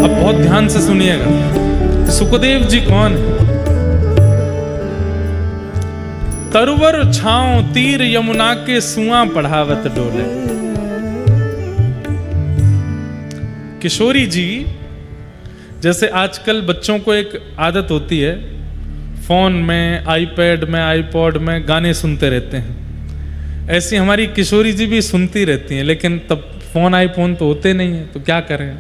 अब बहुत ध्यान से सुनिएगा, सुखदेव जी कौन है? तरुवर छांव तीर यमुना के सुआ पढ़ावत डोले। किशोरी जी, जैसे आजकल बच्चों को एक आदत होती है, फोन में, आईपैड में, आईपॉड में गाने सुनते रहते हैं, ऐसी हमारी किशोरी जी भी सुनती रहती हैं, लेकिन तब फोन आईफोन तो होते नहीं है, तो क्या करें।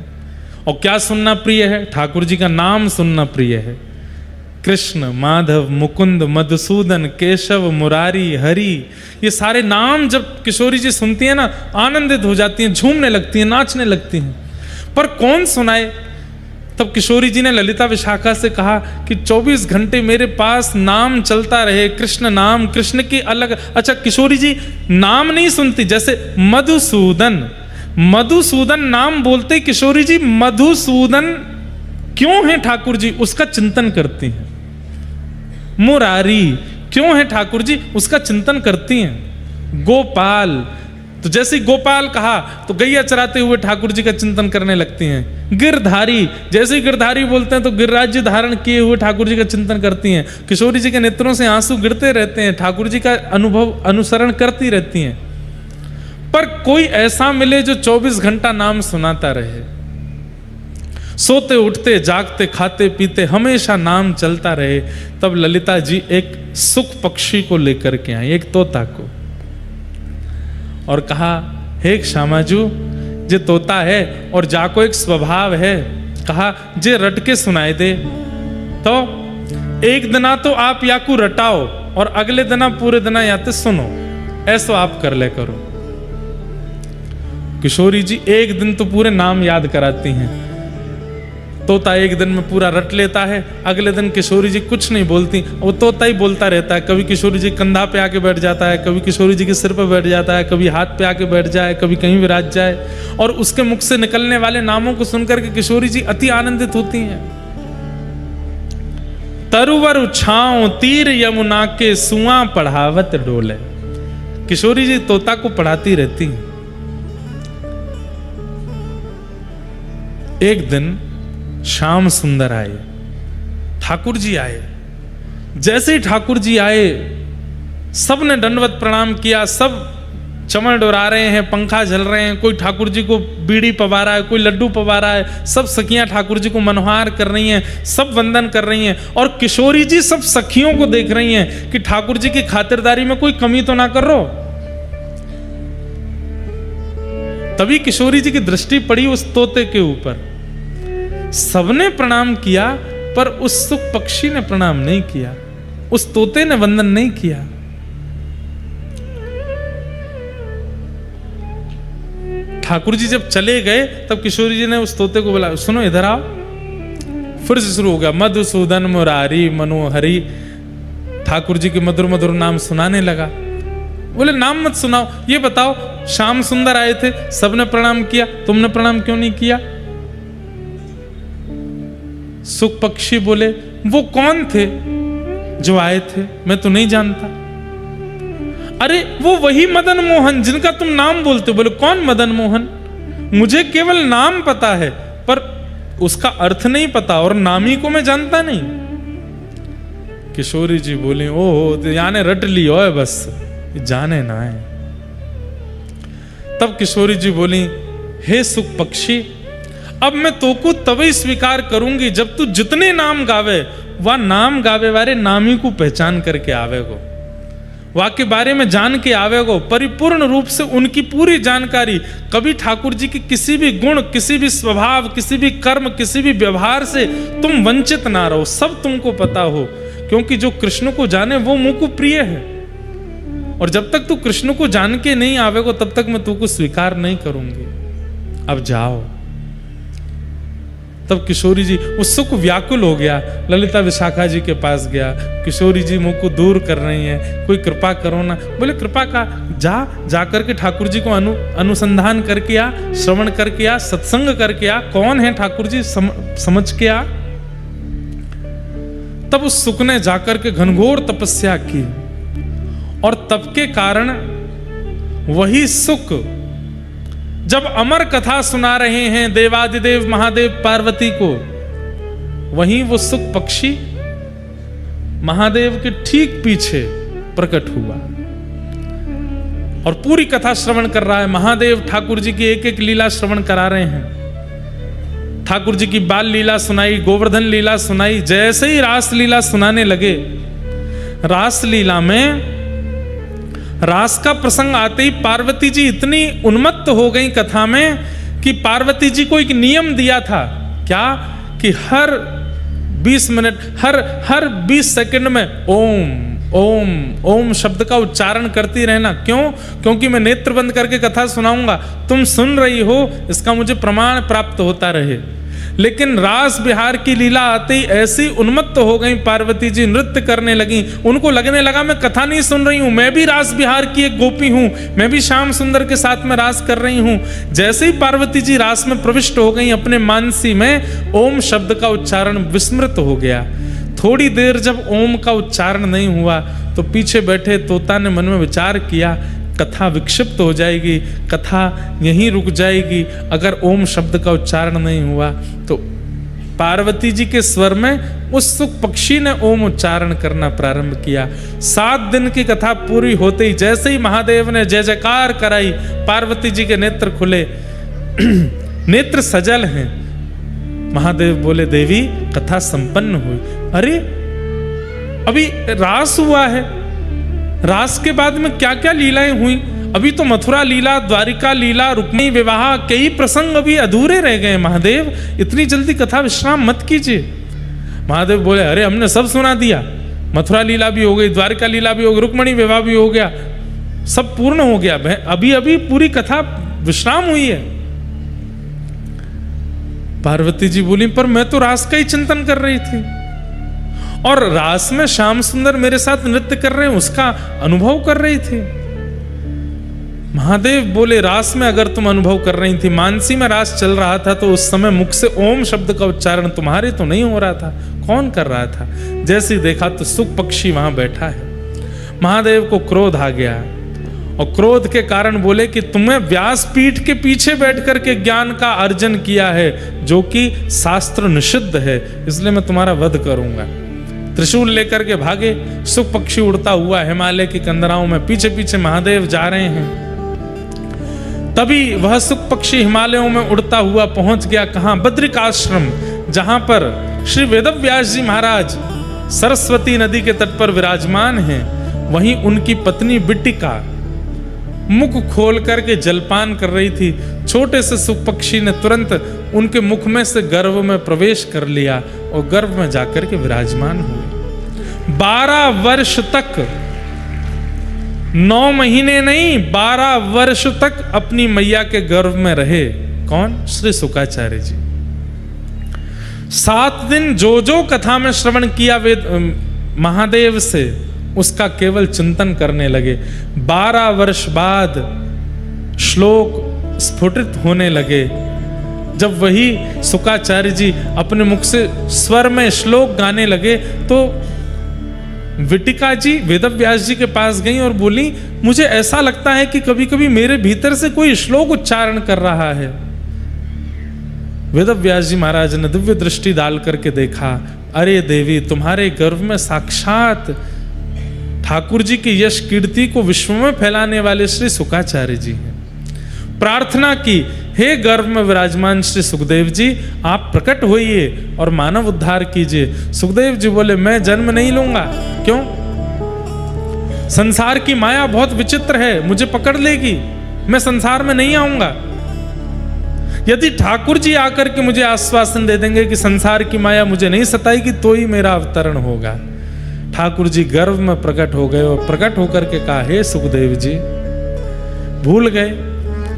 और क्या सुनना प्रिय है? ठाकुर जी का नाम सुनना प्रिय है। कृष्ण, माधव, मुकुंद, मधुसूदन, केशव, मुरारी, हरि, ये सारे नाम जब किशोरी जी सुनती हैं ना, आनंदित हो जाती हैं, झूमने लगती हैं, नाचने लगती हैं। पर कौन सुनाए? तब किशोरी जी ने ललिता विशाखा से कहा कि 24 घंटे मेरे पास नाम चलता रहे, कृष्ण नाम, कृष्ण की अलग। अच्छा, किशोरी जी नाम नहीं सुनती, जैसे मधुसूदन, मधुसूदन नाम बोलते किशोरी जी मधुसूदन क्यों है ठाकुर जी, उसका चिंतन करती हैं। मुरारी क्यों है ठाकुर जी, उसका चिंतन करती हैं। गोपाल, तो जैसे गोपाल कहा तो गैया चराते हुए ठाकुर जी का चिंतन करने लगती हैं। गिरधारी, जैसे ही गिरधारी बोलते हैं तो गिरिराज्य धारण किए हुए ठाकुर जी का चिंतन करती हैं। किशोरी जी के नेत्रों से आंसू गिरते रहते हैं, ठाकुर जी का अनुभव अनुसरण करती रहती हैं। पर कोई ऐसा मिले जो 24 घंटा नाम सुनाता रहे, सोते उठते जागते खाते पीते हमेशा नाम चलता रहे। तब ललिता जी एक सुख पक्षी को लेकर के आई, एक तोता को, और कहा, हे श्यामाजू, जे तोता है और जाको एक स्वभाव है, कहा जे रट के सुनाए दे। तो एक दिना तो आप याकू रटाओ और अगले दिना पूरे दिना याते सुनो, ऐसा आप कर ले करो। किशोरी जी एक दिन तो पूरे नाम याद कराती हैं, तोता एक दिन में पूरा रट लेता है, अगले दिन किशोरी जी कुछ नहीं बोलती, वो तोता ही बोलता रहता है। कभी किशोरी जी कंधा पे आके बैठ जाता है, कभी किशोरी जी के सिर पे बैठ जाता है, कभी हाथ पे आके बैठ जाए, कभी कहीं विराज जाए, और उसके मुख से निकलने वाले नामों को सुनकर के किशोरी जी अति आनंदित होती हैं। तरुवर छांव तीर यमुना के सुआ पढ़ावत डोले। किशोरी जी तोता को पढ़ाती रहती हैं। एक दिन श्याम सुंदर आए, ठाकुर जी आए। जैसे ही ठाकुर जी आए, सब ने दंडवत प्रणाम किया, सब चमड़ डोरा रहे हैं, पंखा झल रहे हैं, कोई ठाकुर जी को बीड़ी पवा रहा है, कोई लड्डू पवा रहा है, सब सखियां ठाकुर जी को मनोहार कर रही हैं, सब वंदन कर रही हैं। और किशोरी जी सब सखियों को देख रही हैं कि ठाकुर जी की खातिरदारी में कोई कमी तो ना कर रो। तभी किशोरी जी की दृष्टि पड़ी उस तोते के ऊपर। सबने प्रणाम किया, पर उस सुख पक्षी ने प्रणाम नहीं किया, उस तोते ने वंदन नहीं किया। ठाकुर जी जब चले गए, तब किशोरी जी ने उस तोते को बोला, सुनो इधर आओ। फिर से शुरू हो गया, मधुसूदन, मुरारी, मनोहरी, ठाकुर जी के मधुर मधुर नाम सुनाने लगा। बोले नाम मत सुनाओ, ये बताओ, श्याम सुंदर आए थे, सबने प्रणाम किया, तुमने प्रणाम क्यों नहीं किया? सुख पक्षी बोले, वो कौन थे जो आए थे? मैं तो नहीं जानता। अरे वो वही मदन मोहन जिनका तुम नाम बोलते हो। बोले कौन मदन मोहन? मुझे केवल नाम पता है, पर उसका अर्थ नहीं पता, और नामी को मैं जानता नहीं। किशोरी जी बोले, ओह याने रट ली हो बस, जाने ना है। तब किशोरी जी बोली, हे सुख पक्षी, अब मैं तो को तभी स्वीकार करूंगी जब तू जितने नाम गावे, वह नाम गावे वाले नामी को पहचान करके आवेगो, वह के बारे में जान के आवेगो, परिपूर्ण रूप से उनकी पूरी जानकारी। कभी ठाकुर जी की किसी भी गुण, किसी भी स्वभाव, किसी भी कर्म, किसी भी व्यवहार से तुम वंचित ना रहो, सब तुमको पता हो, क्योंकि जो कृष्ण को जाने वो मुझ को प्रिय है। और जब तक तू कृष्ण को जान के नहीं आवेगो, तब तक मैं तुमको स्वीकार नहीं करूंगी। अब जाओ। तब किशोरी जी उत्सुक व्याकुल हो गया, ललिता विशाखा जी के पास गया। किशोरी जी मुंह को दूर कर रही हैं, कोई कृपा करो ना। बोले कृपा का जा करके ठाकुर जी को अनुसंधान करके आ, श्रवण करके आ, सत्संग करके आ, कौन है ठाकुर जी समझ के आ। तब उस सुख ने जाकर के घनघोर तपस्या की, और तप के कारण वही सुख जब अमर कथा सुना रहे हैं देवादिदेव महादेव पार्वती को, वहीं वो सुख पक्षी महादेव के ठीक पीछे प्रकट हुआ और पूरी कथा श्रवण कर रहा है। महादेव ठाकुर जी की एक एक लीला श्रवण करा रहे हैं। ठाकुर जी की बाल लीला सुनाई, गोवर्धन लीला सुनाई। जैसे ही रास लीला सुनाने लगे, रास लीला में रास का प्रसंग आते ही पार्वती जी इतनी उन्मत्त हो गई कथा में कि पार्वती जी को एक नियम दिया था, क्या कि हर 20 मिनट, हर 20 सेकंड में ओम ओम ओम शब्द का उच्चारण करती रहना। क्यों? क्योंकि मैं नेत्र बंद करके कथा सुनाऊंगा, तुम सुन रही हो, इसका मुझे प्रमाण प्राप्त होता रहे। लेकिन रास बिहार की लीला आते ही ऐसी उन्मत्त हो गई पार्वती जी, नृत्य करने लगी। उनको लगने लगा मैं कथा नहीं सुन रही हूं, मैं भी रास बिहार की एक गोपी हूं, मैं भी श्याम सुंदर के साथ में रास कर रही हूं। जैसे ही पार्वती जी रास में प्रविष्ट हो गई, अपने मानसी में ओम शब्द का उच्चारण विस्मृत हो गया। थोड़ी देर जब ओम का उच्चारण नहीं हुआ तो पीछे बैठे तोता ने मन में विचार किया, कथा विक्षिप्त हो जाएगी, कथा यहीं रुक जाएगी अगर ओम शब्द का उच्चारण नहीं हुआ। तो पार्वती जी के स्वर में उस सुख पक्षी ने ओम उच्चारण करना प्रारंभ किया। 7 दिन की कथा पूरी होते ही जैसे ही महादेव ने जय जयकार कराई, पार्वती जी के नेत्र खुले, नेत्र सजल हैं। महादेव बोले, देवी कथा संपन्न हुई। अरे अभी रास हुआ है, रास के बाद में क्या क्या लीलाएं हुई? अभी तो मथुरा लीला, द्वारिका लीला, रुक्मिणी विवाह, कई प्रसंग अभी अधूरे रह गए। महादेव इतनी जल्दी कथा विश्राम मत कीजिए। महादेव बोले, अरे हमने सब सुना दिया, मथुरा लीला भी हो गई, द्वारिका लीला भी हो गई, रुक्मिणी विवाह भी हो गया, सब पूर्ण हो गया, अभी अभी पूरी कथा विश्राम हुई है। पार्वती जी बोली, पर मैं तो रास का ही चिंतन कर रही थी और रास में श्याम सुंदर मेरे साथ नृत्य कर रहे हैं, उसका अनुभव कर रही थी। महादेव बोले, रास में अगर तुम अनुभव कर रही थी, मानसी में रास चल रहा था, तो उस समय मुख से ओम शब्द का उच्चारण तुम्हारे तो नहीं हो रहा था, कौन कर रहा था? जैसे ही देखा तो सुख पक्षी वहां बैठा है। महादेव को क्रोध आ गया और क्रोध के कारण बोले कि तुम्हें व्यासपीठ के पीछे बैठ करके ज्ञान का अर्जन किया है, जो कि शास्त्र निषिद्ध है, इसलिए मैं तुम्हारा वध करूंगा। त्रिशूल लेकर के भागे। सुख पक्षी उड़ता हुआ हिमालय की कंदराओं में पीछे पीछे महादेव जा रहे हैं। तभी वह सुख पक्षी हिमालयों में उड़ता हुआ पहुंच गया कहां? बद्रिकाश्रम, जहां पर श्री वेदव्यास जी महाराज सरस्वती नदी के तट पर विराजमान हैं। वहीं उनकी पत्नी बिट्टिका मुख खोल करके जलपान कर रही थी। छोटे से सुख पक्षी ने तुरंत उनके मुख में से गर्भ में प्रवेश कर लिया और गर्भ में जाकर के विराजमान हुए। 12 वर्ष तक, 9 महीने नहीं, 12 वर्ष तक अपनी मैया के गर्भ में रहे। कौन? श्री शुकाचार्य जी। 7 दिन जो जो कथा में श्रवण किया वेद महादेव से, उसका केवल चिंतन करने लगे। 12 वर्ष बाद श्लोक स्फुटित होने लगे। जब वही शुकाचार्य जी अपने मुख से स्वर में श्लोक गाने लगे, तो विटिका जी वेदव्यास जी के पास गई और बोली, मुझे ऐसा लगता है कि कभी कभी मेरे भीतर से कोई श्लोक उच्चारण कर रहा है। वेदव्यास जी महाराज ने दिव्य दृष्टि डाल करके देखा, अरे देवी, तुम्हारे गर्भ में साक्षात ठाकुर जी की यश कीर्ति को विश्व में फैलाने वाले श्री शुकाचार्य जी हैं। प्रार्थना की, हे गर्भ में विराजमान श्री सुखदेव जी, आप प्रकट होइए और मानव उद्धार कीजिए। सुखदेव जी बोले, मैं जन्म नहीं लूंगा। क्यों? संसार की माया बहुत विचित्र है, मुझे पकड़ लेगी, मैं संसार में नहीं आऊंगा। यदि ठाकुर जी आकर के मुझे आश्वासन दे देंगे कि संसार की माया मुझे नहीं सताएगी, तो ही मेरा अवतरण होगा। ठाकुर जी गर्भ में प्रकट हो गए और प्रकट होकर के कहा, हे सुखदेव जी, भूल गए,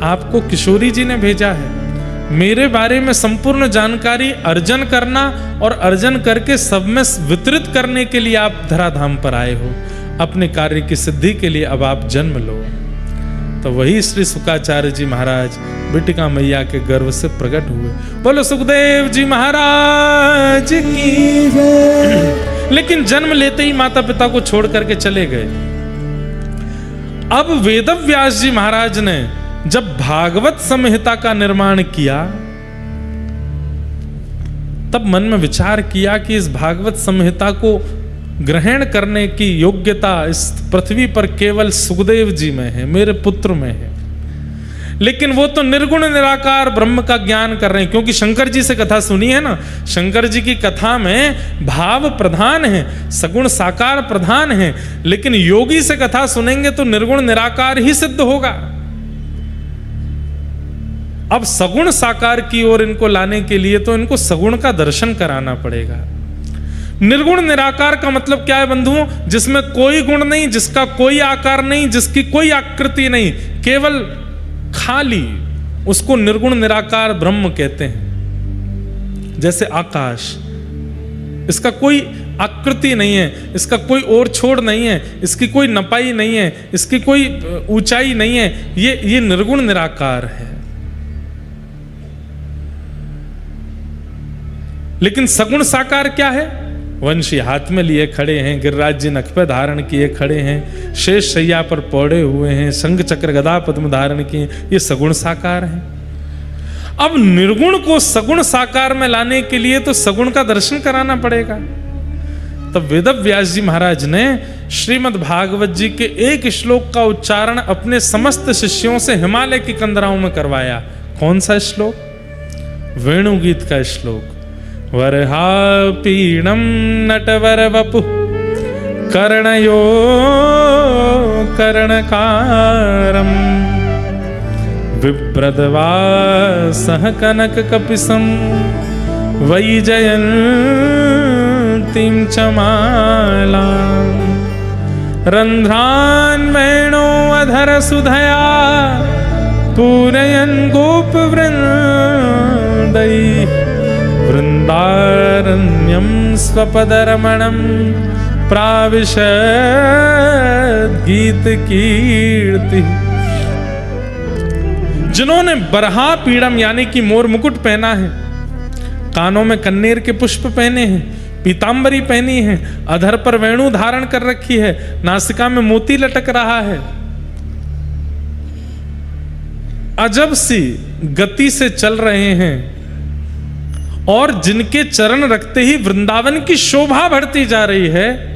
आपको किशोरी जी ने भेजा है। मेरे बारे में संपूर्ण जानकारी अर्जन करना और अर्जन करके सब में वितरित करने के लिए आप धराधाम पर आए हो। अपने कार्य की सिद्धि के लिए अब आप जन्म लो। तो वही श्री शुकाचार्य जी महाराज बिटिका मैया के गर्भ से प्रकट हुए। बोलो सुखदेव जी महाराज की जय। लेकिन जन्म लेते ही माता पिता को छोड़ करके चले गए। अब वेदव्यास जी महाराज ने जब भागवत संहिता का निर्माण किया तब मन में विचार किया कि इस भागवत संहिता को ग्रहण करने की योग्यता इस पृथ्वी पर केवल सुखदेव जी में है, मेरे पुत्र में है। लेकिन वो तो निर्गुण निराकार ब्रह्म का ज्ञान कर रहे हैं, क्योंकि शंकर जी से कथा सुनी है ना। शंकर जी की कथा में भाव प्रधान है, सगुण साकार प्रधान है, लेकिन योगी से कथा सुनेंगे तो निर्गुण निराकार ही सिद्ध होगा। अब सगुण साकार की ओर इनको लाने के लिए तो इनको सगुण का दर्शन कराना पड़ेगा। निर्गुण निराकार का मतलब क्या है बंधुओं? जिसमें कोई गुण नहीं, जिसका कोई आकार नहीं, जिसकी कोई आकृति नहीं, केवल खाली, उसको निर्गुण निराकार ब्रह्म कहते हैं। जैसे आकाश, इसका कोई आकृति नहीं है, इसका कोई ओर छोड़ नहीं है, इसकी कोई नपाई नहीं है, इसकी कोई ऊंचाई नहीं है, ये निर्गुण निराकार है। लेकिन सगुण साकार क्या है? वंशी हाथ में लिए खड़े हैं, गिरिराज जी नख पे धारण किए खड़े हैं, शेष शैया पर पौड़े हुए हैं, शंख चक्र गदा पद्म धारण किए, ये सगुण साकार है। अब निर्गुण को सगुण साकार में लाने के लिए तो सगुण का दर्शन कराना पड़ेगा। तब वेदव्यास जी महाराज ने श्रीमद् भागवत जी के एक श्लोक का उच्चारण अपने समस्त शिष्यों से हिमालय की कंदराओं में करवाया। कौन सा श्लोक? वेणुगीत का श्लोक। वरहा पीणम नटवर वपु कर्णयो कर्णकारम विप्रदवासः कनक कपिसं वैजयन्तीं च मालां रन्ध्रान् वेणो अधर सुधया पूरयन् गोपवृन्दैः वृंदारण्यं स्वपदरमणं प्राविशद् गीत कीर्ति। जिन्होंने बरहा पीड़म यानी कि मोर मुकुट पहना है, कानों में कन्नेर के पुष्प पहने हैं, पीतांबरी पहनी है, अधर पर वेणु धारण कर रखी है, नासिका में मोती लटक रहा है, अजब सी गति से चल रहे हैं और जिनके चरण रखते ही वृंदावन की शोभा बढ़ती जा रही है।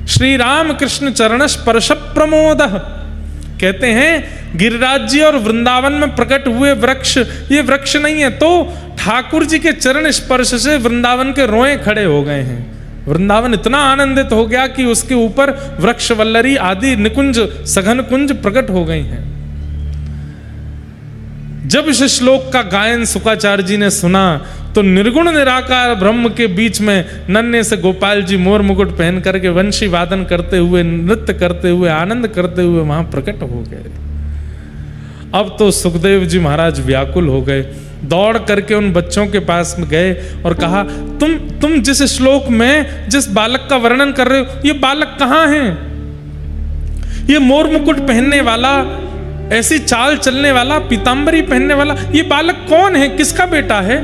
श्री राम कृष्ण चरण स्पर्श प्रमोद कहते हैं गिरिराज जी और वृंदावन में प्रकट हुए वृक्ष ये वृक्ष नहीं है, तो ठाकुर जी के चरण स्पर्श से वृंदावन के रोए खड़े हो गए हैं। वृंदावन इतना आनंदित हो गया कि उसके ऊपर वृक्ष वल्लरी आदि निकुंज सघन कुंज प्रकट हो गई हैं। जब इस श्लोक का गायन शुकाचार्य जी ने सुना तो निर्गुण निराकार ब्रह्म के बीच में नन्हे से गोपाल जी मोर मुकुट पहन करके वंशी वादन करते हुए, नृत्य करते हुए, आनंद करते हुए वहां प्रकट हो गए। अब तो सुखदेव जी महाराज व्याकुल हो गए, दौड़ करके उन बच्चों के पास में गए और कहा, तुम जिस श्लोक में जिस बालक का वर्णन कर रहे हो, ये बालक कहाँ है? ये मोर मुकुट पहनने वाला, ऐसी चाल चलने वाला, पीतांबरी पहनने वाला, ये बालक कौन है? किसका बेटा है?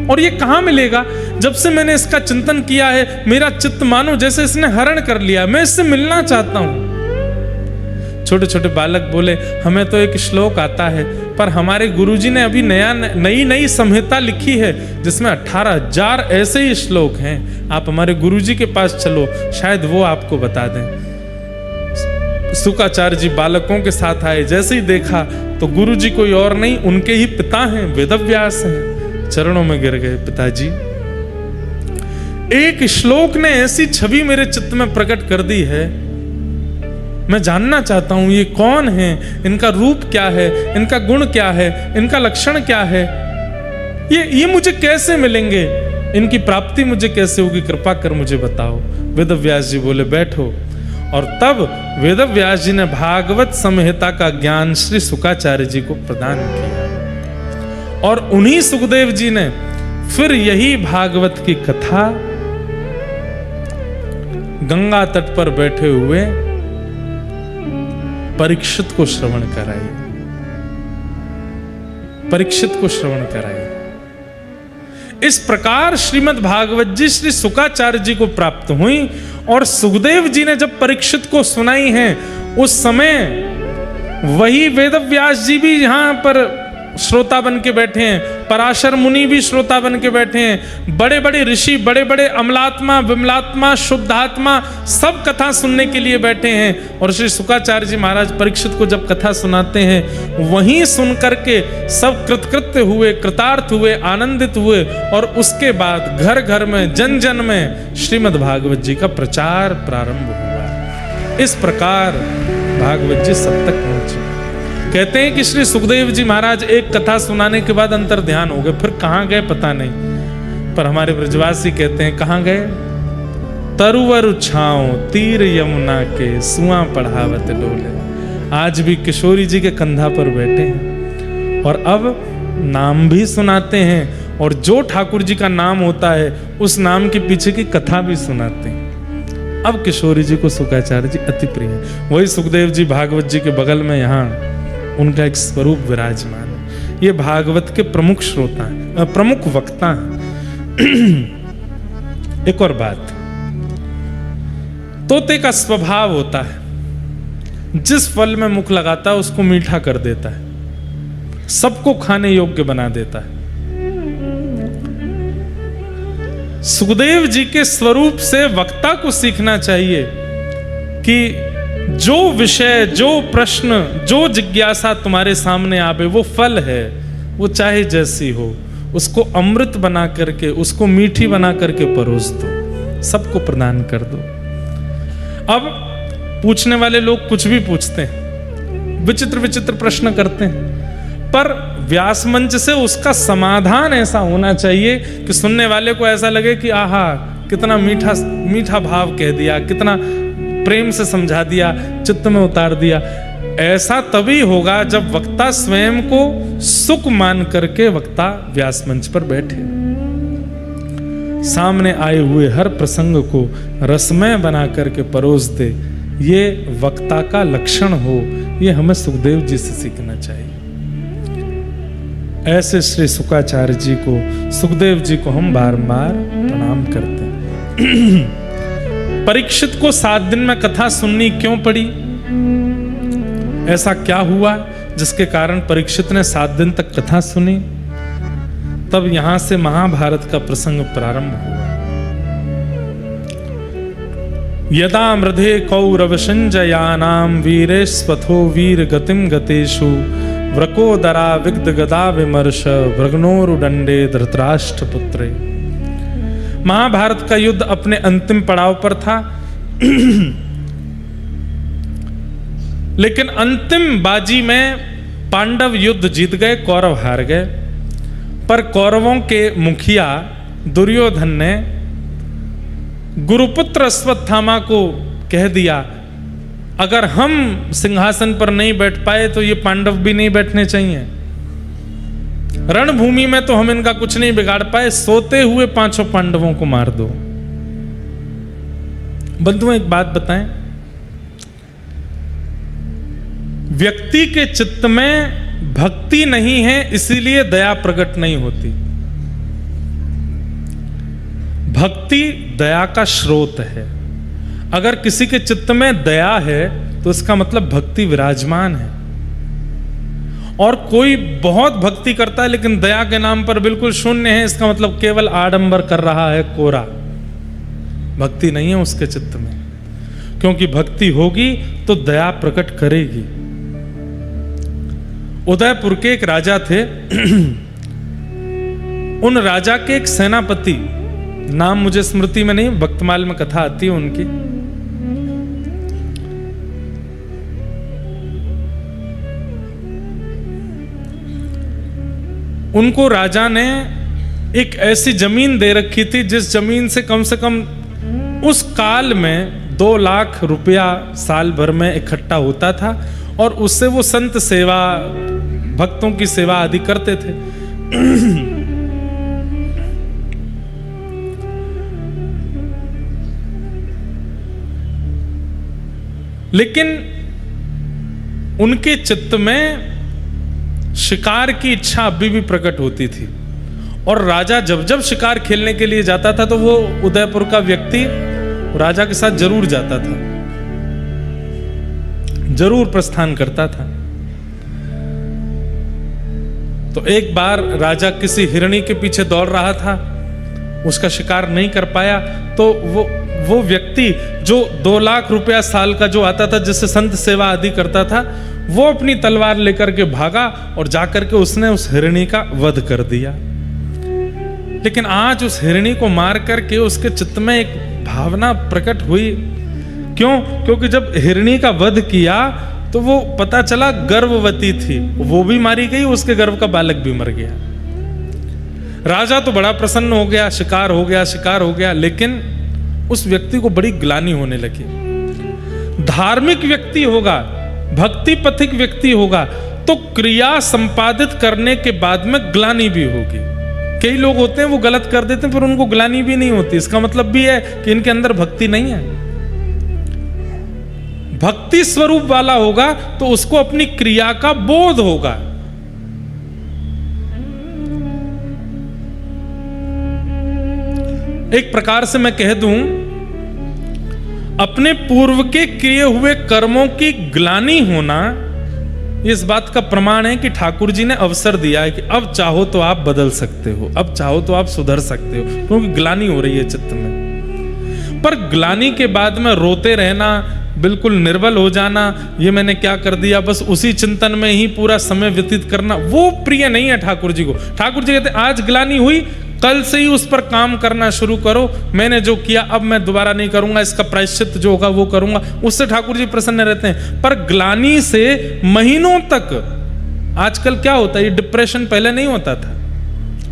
और ये कहां मिलेगा? जब से मैंने इसका चिंतन किया है, मेरा चित्त मानो जैसे इसने हरण कर लिया, मैं इससे मिलना चाहता हूं। छोटे छोटे बालक बोले, हमें तो एक श्लोक आता है, पर हमारे गुरुजी ने अभी नई संहिता लिखी है जिसमें 18,000 ऐसे ही श्लोक हैं। आप हमारे गुरुजी के पास चलो, शायद वो आपको बता दें। शुकाचार्य जी बालकों के साथ आए, जैसे ही देखा तो गुरुजी कोई और नहीं, उनके ही पिता हैं, वेदव्यास हैं। चरणों में गिर गए, पिताजी एक श्लोक ने ऐसी छवि मेरे चित्त में प्रकट कर दी है, मैं जानना चाहता हूं ये कौन है, इनका रूप क्या है, इनका गुण क्या है, इनका लक्षण क्या है, ये मुझे कैसे मिलेंगे, इनकी प्राप्ति मुझे कैसे होगी, कृपा कर मुझे बताओ। वेदव्यास जी बोले, बैठो। और तब वेदव्यास जी ने भागवत संहिता का ज्ञान श्री शुकाचार्य जी को प्रदान किया और उन्हीं सुखदेव जी ने फिर यही भागवत की कथा गंगा तट पर बैठे हुए परीक्षित को श्रवण कराई, परीक्षित को श्रवण कराई। इस प्रकार श्रीमद् भागवत जी श्री शुकाचार्य जी को प्राप्त हुई और सुखदेव जी ने जब परीक्षित को सुनाई है, उस समय वही वेदव्यास जी भी यहाँ पर श्रोता बन के बैठे हैं, पराशर मुनि भी श्रोता बन के बैठे हैं, बड़े बड़े ऋषि, बड़े बड़े अमलात्मा, विमलात्मा, शुद्धात्मा सब कथा सुनने के लिए बैठे हैं। और श्री शुकाचार्य जी महाराज परीक्षित को जब कथा सुनाते हैं, वहीं सुन करके सब कृतकृत्य हुए, कृतार्थ हुए, आनंदित हुए। और उसके बाद घर घर में, जन जन में श्रीमद् भागवत जी का प्रचार प्रारंभ हुआ। इस प्रकार भागवत जी सब तक पहुंचे। कहते हैं कि श्री सुखदेव जी महाराज एक कथा सुनाने के बाद अंतर ध्यान हो गए, फिर कहाँ गए पता नहीं। पर हमारे ब्रजवासी कहते हैं कहाँ गए? तरुवर छाओ तीर यमुना के सुआ पढ़ावत डोले। आज भी किशोरी जी के कंधा पर बैठे हैं और अब नाम भी सुनाते हैं, और जो ठाकुर जी का नाम होता है उस नाम के पीछे की कथा भी सुनाते हैं। अब किशोरी जी को शुकाचार्य जी अति प्रिय है। वही सुखदेव जी भागवत जी के बगल में यहाँ उनका एक स्वरूप विराजमान है। ये भागवत के प्रमुख श्रोता हैं, प्रमुख वक्ता हैं। एक और बात, तोते का स्वभाव होता है, जिस फल में मुख लगाता है उसको मीठा कर देता है, सबको खाने योग्य बना देता है। सुखदेव जी के स्वरूप से वक्ता को सीखना चाहिए कि जो विषय, जो प्रश्न, जो जिज्ञासा तुम्हारे सामने आवे, वो फल है, वो चाहे जैसी हो, उसको अमृत बना करके, उसको मीठी बना करके परोस दो, सबको प्रदान कर दो। अब पूछने वाले लोग कुछ भी पूछते हैं, विचित्र विचित्र प्रश्न करते हैं, पर व्यास मंच से उसका समाधान ऐसा होना चाहिए कि सुनने वाले को ऐसा लगे कि आहा कितना मीठा मीठा भाव कह दिया, कितना प्रेम से समझा दिया, चित्त में उतार दिया। ऐसा तभी होगा जब वक्ता स्वयं को सुख मान करके वक्ता व्यास मंच पर बैठे, सामने आए हुए हर प्रसंग को रसमय बना करके परोस दे। ये वक्ता का लक्षण हो, ये हमें सुखदेव जी से सीखना चाहिए। ऐसे श्री शुकाचार्य जी को, सुखदेव जी को हम बारंबार प्रणाम करते हैं। परीक्षित को 7 दिन में कथा सुननी क्यों पड़ी? ऐसा क्या हुआ जिसके कारण परीक्षित ने 7 दिन तक कथा सुनी? तब यहां से महाभारत का प्रसंग प्रारंभ हुआ। यदा मृधे कौरव संजयानाम वीरेस्वथो वीर गतिम गतेषु व्रकोदरा विग्ध गदा विमर्श भ्रग्नोरुदंडे धृतराष्ट्र पुत्रे। महाभारत का युद्ध अपने अंतिम पड़ाव पर था, लेकिन अंतिम बाजी में पांडव युद्ध जीत गए, कौरव हार गए। पर कौरवों के मुखिया दुर्योधन ने गुरुपुत्र अश्वत्थामा को कह दिया, अगर हम सिंहासन पर नहीं बैठ पाए तो ये पांडव भी नहीं बैठने चाहिए। रणभूमि में तो हम इनका कुछ नहीं बिगाड़ पाए, सोते हुए 5 पांडवों को मार दो। बंधुओं एक बात बताएं, व्यक्ति के चित्त में भक्ति नहीं है इसीलिए दया प्रकट नहीं होती। भक्ति दया का स्रोत है। अगर किसी के चित्त में दया है तो इसका मतलब भक्ति विराजमान है। और कोई बहुत भक्ति करता है लेकिन दया के नाम पर बिल्कुल शून्य है, इसका मतलब केवल आडंबर कर रहा है, कोरा। भक्ति नहीं है उसके चित्त में, क्योंकि भक्ति होगी तो दया प्रकट करेगी। उदयपुर के एक राजा थे। उन राजा के एक सेनापति, नाम मुझे स्मृति में नहीं, भक्तमाल में कथा आती है उनकी। उनको राजा ने एक ऐसी जमीन दे रखी थी जिस जमीन से कम उस काल में 2 लाख रुपया साल भर में इकट्ठा होता था, और उससे वो संत सेवा, भक्तों की सेवा आदि करते थे। लेकिन उनके चित्त में शिकार की इच्छा अभी भी प्रकट होती थी, और राजा जब जब शिकार खेलने के लिए जाता था तो वो उदयपुर का व्यक्ति राजा के साथ जरूर जाता था, जरूर प्रस्थान करता था। तो एक बार राजा किसी हिरणी के पीछे दौड़ रहा था, उसका शिकार नहीं कर पाया, तो वो व्यक्ति जो 2 लाख रुपया साल का जो आता था, जिससे संत सेवा आदि करता था, वो अपनी तलवार लेकर के भागा और जाकर के उसने उस हिरणी का वध कर दिया। लेकिन आज उस हिरणी को मार करके उसके चित्त में एक भावना प्रकट हुई। क्यों? क्योंकि जब हिरणी का वध किया तो वो पता चला गर्भवती थी, वो भी मारी गई, उसके गर्भ का बालक भी मर गया। राजा तो बड़ा प्रसन्न हो गया, शिकार हो गया, लेकिन उस व्यक्ति को बड़ी ग्लानि होने लगी। धार्मिक व्यक्ति होगा, भक्ति पथिक व्यक्ति होगा, तो क्रिया संपादित करने के बाद में ग्लानि भी होगी। कई लोग होते हैं वो गलत कर देते हैं, पर उनको ग्लानि भी नहीं होती। इसका मतलब भी है कि इनके अंदर भक्ति नहीं है। भक्ति स्वरूप वाला होगा तो उसको अपनी क्रिया का बोध होगा। एक प्रकार से मैं कह दूं, अपने पूर्व के किए हुए कर्मों की ग्लानि होना, इस बात का प्रमाण है कि ठाकुर जी ने अवसर दिया है कि अब चाहो तो आप बदल सकते हो, अब चाहो तो आप सुधर सकते हो, क्योंकि ग्लानि हो रही है चित्त में। पर ग्लानि के बाद में रोते रहना, बिल्कुल निर्बल हो जाना, ये मैंने क्या कर दिया, बस उसी चिंतन में ही पूरा समय व्यतीत करना, वो प्रिय नहीं है ठाकुर जी को। ठाकुर जी कहते आज ग्लानि हुई, कल से ही उस पर काम करना शुरू करो। मैंने जो किया अब मैं दोबारा नहीं करूंगा, इसका प्रायश्चित जो होगा वो करूंगा। उससे ठाकुर जी प्रसन्न रहते हैं। पर ग्लानि से महीनों तक, आजकल क्या होता है, ये डिप्रेशन पहले नहीं होता था,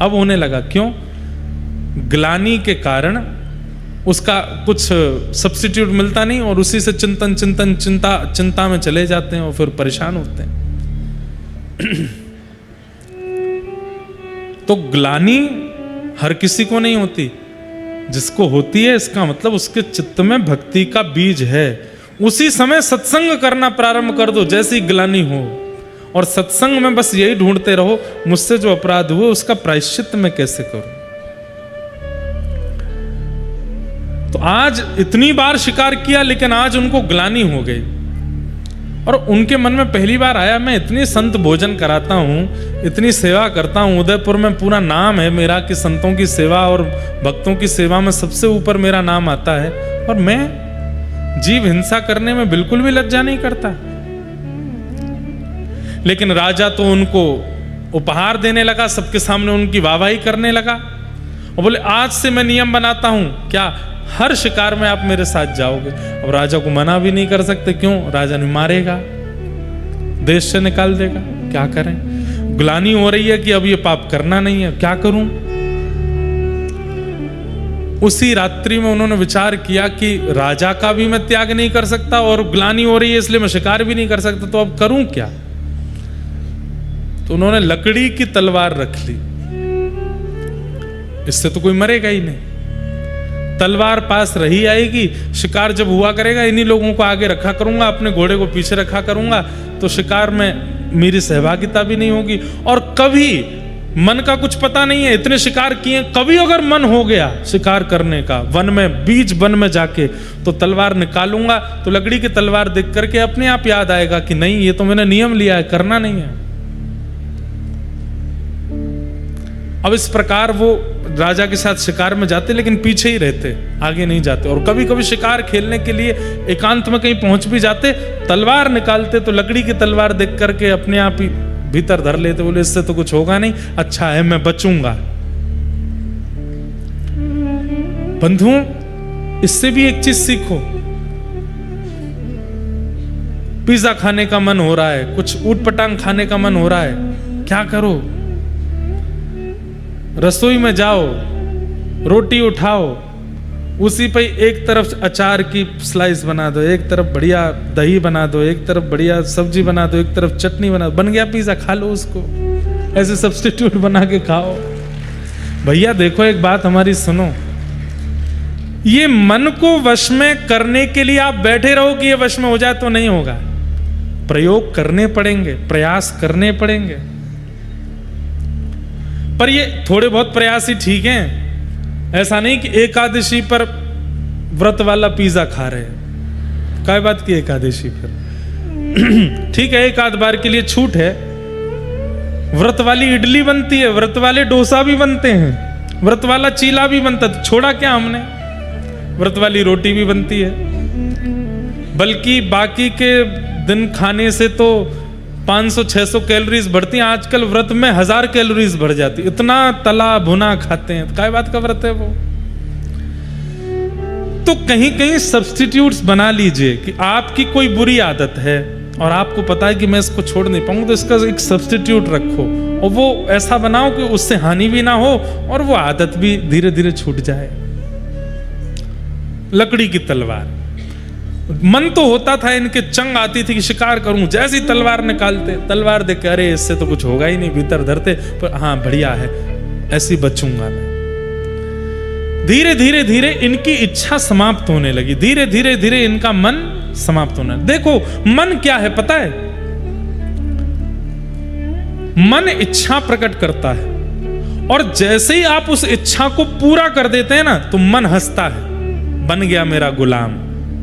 अब होने लगा। क्यों? ग्लानि के कारण उसका कुछ सब्स्टिट्यूट मिलता नहीं और उसी से चिंता में चले जाते हैं और फिर परेशान होते हैं। तो ग्लानि हर किसी को नहीं होती, जिसको होती है इसका मतलब उसके चित्त में भक्ति का बीज है। उसी समय सत्संग करना प्रारंभ कर दो जैसी ग्लानि हो, और सत्संग में बस यही ढूंढते रहो, मुझसे जो अपराध हुए उसका प्रायश्चित मैं कैसे करूं। तो आज इतनी बार शिकार किया, लेकिन आज उनको ग्लानि हो गई, और उनके मन में पहली बार आया, मैं इतनी संत भोजन कराता हूं, इतनी सेवा करता हूं, उदयपुर में पूरा नाम है मेरा कि संतों की सेवा और भक्तों की सेवा में सबसे ऊपर मेरा नाम आता है, और मैं जीव हिंसा करने में बिल्कुल भी लज्जा नहीं करता। लेकिन राजा तो उनको उपहार देने लगा, सबके सामने उनकी वाहवाही करने लगा और बोले आज से मैं नियम बनाता हूं, क्या हर शिकार में आप मेरे साथ जाओगे। अब राजा को मना भी नहीं कर सकते, क्यों? राजा ने मारेगा, देश से निकाल देगा, क्या करें। ग्लानि हो रही है कि अब ये पाप करना नहीं है, क्या करूं। उसी रात्रि में उन्होंने विचार किया कि राजा का भी मैं त्याग नहीं कर सकता और ग्लानि हो रही है इसलिए मैं शिकार भी नहीं कर सकता, तो अब करूं क्या। तो उन्होंने लकड़ी की तलवार रख ली, इससे तो कोई मरेगा ही नहीं, तलवार पास रही आएगी, शिकार जब हुआ करेगा इन्हीं लोगों को आगे रखा करूंगा, अपने घोड़े को पीछे रखा करूंगा, तो शिकार में मेरी सहभागिता भी नहीं होगी। और कभी मन का कुछ पता नहीं है, इतने शिकार किए, कभी अगर मन हो गया शिकार करने का वन में, बीच वन में जाके, तो तलवार निकालूंगा, तो लकड़ी की तलवार देख करके अपने आप याद आएगा कि नहीं ये तो मैंने नियम लिया है, करना नहीं है। अब इस प्रकार वो राजा के साथ शिकार में जाते, लेकिन पीछे ही रहते, आगे नहीं जाते। और कभी कभी शिकार खेलने के लिए एकांत में कहीं पहुंच भी जाते, तलवार निकालते तो लकड़ी की तलवार देख करके अपने आप ही भीतर धर लेते, बोले इससे तो कुछ होगा नहीं, अच्छा है मैं बचूंगा। बंधुओं, इससे भी एक चीज सीखो। पिज्जा खाने का मन हो रहा है, कुछ ऊटपटांग खाने का मन हो रहा है, क्या करो, रसोई में जाओ, रोटी उठाओ, उसी पे एक तरफ अचार की स्लाइस बना दो, एक तरफ बढ़िया दही बना दो, एक तरफ बढ़िया सब्जी बना दो, एक तरफ चटनी बना दो, बन गया पिज्जा, खा लो उसको, ऐसे सब्स्टिट्यूट बना के खाओ। भैया देखो एक बात हमारी सुनो, ये मन को वश में करने के लिए आप बैठे रहो कि ये वश में हो जाए तो नहीं होगा, प्रयोग करने पड़ेंगे, प्रयास करने पड़ेंगे। पर ये थोड़े बहुत प्रयास ही ठीक हैं, ऐसा नहीं कि एकादशी पर व्रत वाला पिज्जा खा रहे हैं। क्या बात की एकादशी पर ठीक है, एक आध बार के लिए छूट है, व्रत वाली इडली बनती है, व्रत वाले डोसा भी बनते हैं, व्रत वाला चीला भी बनता है, तो छोड़ा क्या हमने? व्रत वाली रोटी भी बनती है। बल्कि बाकी के दिन खाने से तो 500-600 कैलोरीज बढ़ती हैं, आजकल व्रत में 1000 कैलोरीज बढ़ जाती, इतना तला भुना खाते हैं। काय बात का व्रत है वो? तो कहीं कहीं सब्स्टिट्यूट्स बना लीजिए कि आपकी कोई बुरी आदत है और आपको पता है कि मैं इसको छोड़ नहीं पाऊंगा, तो इसका एक सब्स्टिट्यूट रखो और वो ऐसा बनाओ कि उससे हानि भी ना हो और वो आदत भी धीरे धीरे छूट जाए। लकड़ी की तलवार, मन तो होता था इनके, चंग आती थी कि शिकार करूं, जैसी तलवार निकालते, तलवार देख के अरे इससे तो कुछ होगा ही नहीं, भीतर धरते, पर हाँ बढ़िया है, ऐसी बचूंगा मैं। धीरे धीरे धीरे इनकी इच्छा समाप्त होने लगी, धीरे धीरे धीरे इनका मन समाप्त होना। देखो मन क्या है पता है? मन इच्छा प्रकट करता है और जैसे ही आप उस इच्छा को पूरा कर देते हैं ना, तो मन हंसता है, बन गया मेरा गुलाम,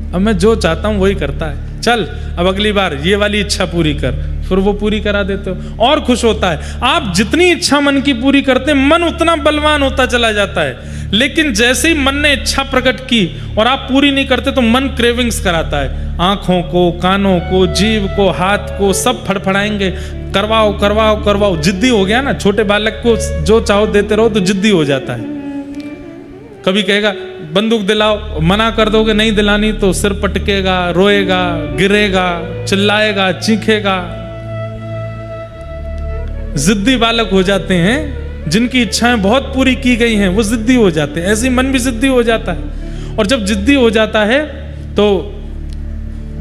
अब मैं जो चाहता हूं वही करता है, चल अब अगली बार ये वाली इच्छा पूरी कर, फिर वो पूरी करा देते हो और खुश होता है। आप जितनी इच्छा मन की पूरी करते हैं, मन उतना बलवान होता चला जाता है। लेकिन जैसे ही मन ने इच्छा प्रकट की और आप पूरी नहीं करते, तो मन क्रेविंग्स कराता है, आंखों को, कानों को, जीभ को, हाथ को, सब फड़फड़ाएंगे, करवाओ करवाओ करवाओ। जिद्दी हो गया ना, छोटे बालक को जो चाहो देते रहो तो जिद्दी हो जाता है। कभी कहेगा बंदूक दिलाओ, मना कर दोगे नहीं दिलानी तो सिर पटकेगा, रोएगा, गिरेगा, चिल्लाएगा, चीखेगा। जिद्दी बालक हो जाते हैं, जिनकी इच्छाएं बहुत पूरी की गई हैं वो जिद्दी हो जाते हैं। ऐसे मन भी जिद्दी हो जाता है, और जब जिद्दी हो जाता है तो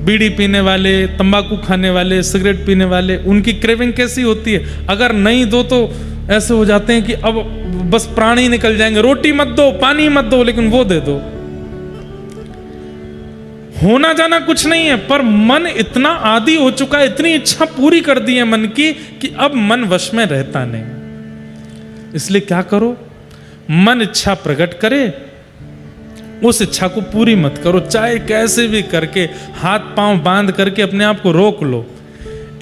बीड़ी पीने वाले, तंबाकू खाने वाले, सिगरेट पीने वाले, उनकी क्रेविंग कैसी होती है? अगर नहीं दो तो ऐसे हो जाते हैं कि अब बस प्राण ही निकल जाएंगे, रोटी मत दो, पानी मत दो, लेकिन वो दे दो। होना जाना कुछ नहीं है, पर मन इतना आदी हो चुका है, इतनी इच्छा पूरी कर दी है मन की कि अब मन वश में रहता नहीं। इसलिए क्या करो, मन इच्छा प्रकट करे, उस इच्छा को पूरी मत करो, चाहे कैसे भी करके हाथ पांव बांध करके अपने आप को रोक लो।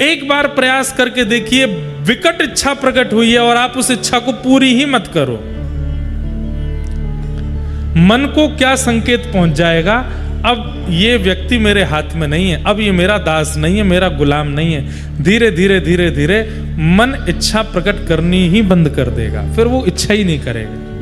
एक बार प्रयास करके देखिए, विकट इच्छा प्रकट हुई है और आप उस इच्छा को पूरी ही मत करो, मन को क्या संकेत पहुंच जाएगा? अब ये व्यक्ति मेरे हाथ में नहीं है, अब ये मेरा दास नहीं है, मेरा गुलाम नहीं है। धीरे धीरे धीरे धीरे मन इच्छा प्रकट करनी ही बंद कर देगा, फिर वो इच्छा ही नहीं करेगा।